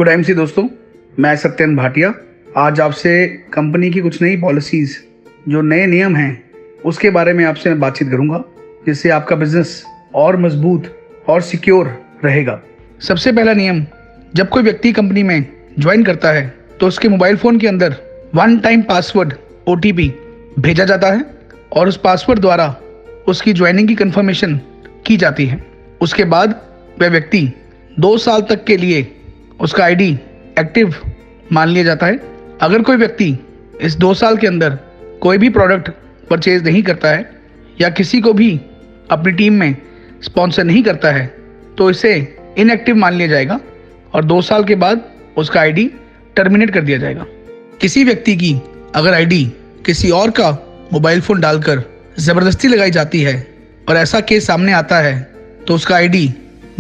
Good time से दोस्तों, मैं सत्यन भाटिया आज आपसे कंपनी की कुछ नई पॉलिसीज़, जो नए नियम हैं उसके बारे में आपसे मैं बातचीत करूंगा, जिससे आपका बिजनेस और मजबूत और सिक्योर रहेगा। सबसे पहला नियम, जब कोई व्यक्ति कंपनी में ज्वाइन करता है तो उसके मोबाइल फ़ोन के अंदर वन टाइम पासवर्ड OTP भेजा जाता है और उस पासवर्ड द्वारा उसकी ज्वाइनिंग की कंफर्मेशन की जाती है। उसके बाद वह व्यक्ति 2 साल तक के लिए उसका ID एक्टिव मान लिया जाता है। अगर कोई व्यक्ति इस 2 साल के अंदर कोई भी प्रोडक्ट परचेज नहीं करता है या किसी को भी अपनी टीम में स्पॉन्सर नहीं करता है तो इसे इनएक्टिव मान लिया जाएगा और 2 साल के बाद उसका ID टर्मिनेट कर दिया जाएगा। किसी व्यक्ति की अगर ID किसी और का मोबाइल फ़ोन डालकर ज़बरदस्ती लगाई जाती है और ऐसा केस सामने आता है तो उसका ID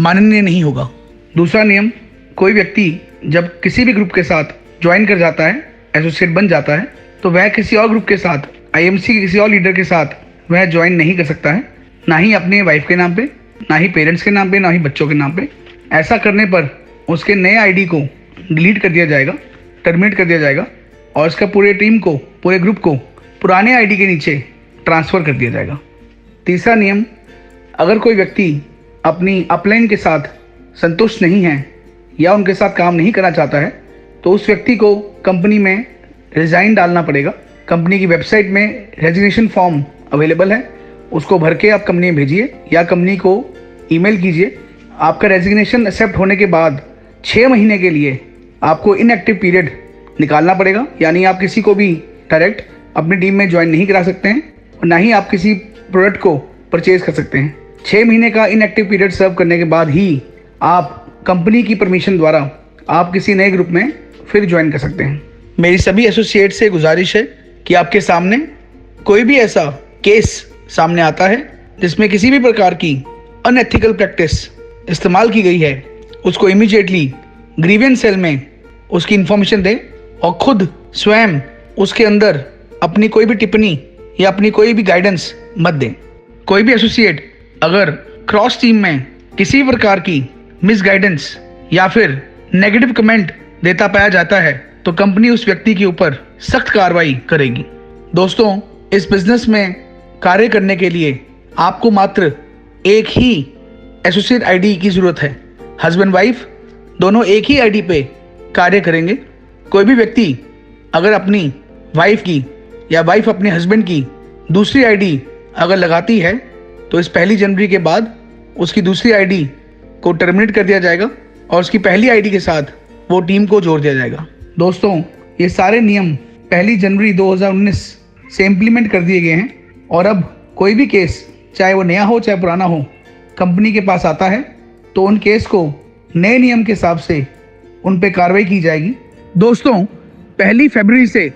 माननीय नहीं होगा। दूसरा नियम, कोई व्यक्ति जब किसी भी ग्रुप के साथ ज्वाइन कर जाता है, एसोसिएट बन जाता है, तो वह किसी और ग्रुप के साथ, IMC के किसी और लीडर के साथ वह ज्वाइन नहीं कर सकता है, ना ही अपने वाइफ के नाम पे, ना ही पेरेंट्स के नाम पे, ना ही बच्चों के नाम पे। ऐसा करने पर उसके नए ID को डिलीट कर दिया जाएगा, टर्मिनेट कर दिया जाएगा और उसका पूरे टीम को, पूरे ग्रुप को पुराने ID के नीचे ट्रांसफ़र कर दिया जाएगा। तीसरा नियम, अगर कोई व्यक्ति अपनी अपलाइन के साथ संतुष्ट नहीं है या उनके साथ काम नहीं करना चाहता है तो उस व्यक्ति को कंपनी में रिज़ाइन डालना पड़ेगा। कंपनी की वेबसाइट में रेजिग्नेशन फॉर्म अवेलेबल है, उसको भर के आप कंपनी में भेजिए या कंपनी को ईमेल कीजिए। आपका रेजिग्नेशन एक्सेप्ट होने के बाद 6 महीने के लिए आपको इनएक्टिव पीरियड निकालना पड़ेगा, यानी आप किसी को भी डायरेक्ट अपनी टीम में ज्वाइन नहीं करा सकते हैं और ना ही आप किसी प्रोडक्ट को परचेज कर सकते हैं। 6 महीने का इनएक्टिव पीरियड सर्व करने के बाद ही आप कंपनी की परमिशन द्वारा आप किसी नए ग्रुप में फिर ज्वाइन कर सकते हैं। मेरी सभी एसोसिएट से गुजारिश है कि आपके सामने कोई भी ऐसा केस सामने आता है जिसमें किसी भी प्रकार की अनएथिकल प्रैक्टिस इस्तेमाल की गई है, उसको इमीडिएटली ग्रीवेंस सेल में उसकी इन्फॉर्मेशन दें और खुद स्वयं उसके अंदर अपनी कोई भी टिप्पणी या अपनी कोई भी गाइडेंस मत दें। कोई भी एसोसिएट अगर क्रॉस टीम में किसी प्रकार की मिसगाइडेंस या फिर नेगेटिव कमेंट देता पाया जाता है तो कंपनी उस व्यक्ति के ऊपर सख्त कार्रवाई करेगी। दोस्तों, इस बिजनेस में कार्य करने के लिए आपको मात्र एक ही एसोसिएट ID की ज़रूरत है। हस्बैंड वाइफ दोनों एक ही ID पे कार्य करेंगे। कोई भी व्यक्ति अगर अपनी वाइफ की या वाइफ अपने हस्बैंड की दूसरी ID अगर लगाती है तो इस 1 जनवरी के बाद उसकी दूसरी ID को टर्मिनेट कर दिया जाएगा और उसकी पहली ID के साथ वो टीम को जोड़ दिया जाएगा। दोस्तों, ये सारे नियम 1 जनवरी 2019 से इम्प्लीमेंट कर दिए गए हैं और अब कोई भी केस, चाहे वो नया हो चाहे पुराना हो, कंपनी के पास आता है तो उन केस को नए नियम के हिसाब से उन पे कार्रवाई की जाएगी। दोस्तों, 1 फरवरी से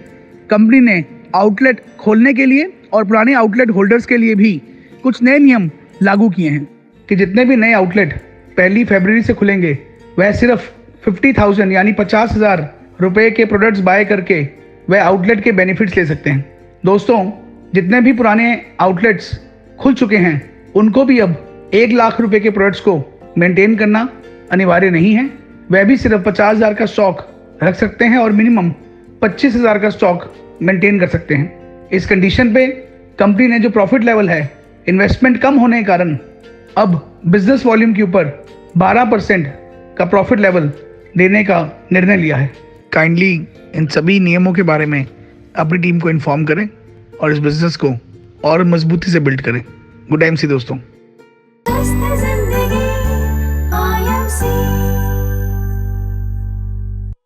कंपनी ने आउटलेट खोलने के लिए और पुराने आउटलेट होल्डर्स के लिए भी कुछ नए नियम लागू किए हैं कि जितने भी नए आउटलेट 1 फरवरी से खुलेंगे वह सिर्फ 50,000 यानी 50,000 रुपये के प्रोडक्ट्स बाय करके वह आउटलेट के बेनिफिट्स ले सकते हैं। दोस्तों, जितने भी पुराने आउटलेट्स खुल चुके हैं उनको भी अब 1 लाख रुपए के प्रोडक्ट्स को मेंटेन करना अनिवार्य नहीं है। वह भी सिर्फ 50,000 का स्टॉक रख सकते हैं और मिनिमम 25,000 का स्टॉक मेंटेन कर सकते हैं। इस कंडीशन पे कंपनी ने जो प्रॉफिट लेवल है, इन्वेस्टमेंट कम होने के कारण अब बिजनेस वॉल्यूम के ऊपर 12% का प्रॉफिट लेवल देने का निर्णय लिया है। काइंडली इन सभी नियमों के बारे में अपनी टीम को इन्फॉर्म करें और इस बिजनेस को और मजबूती से बिल्ड करें। गुड टाइम सी दोस्तों।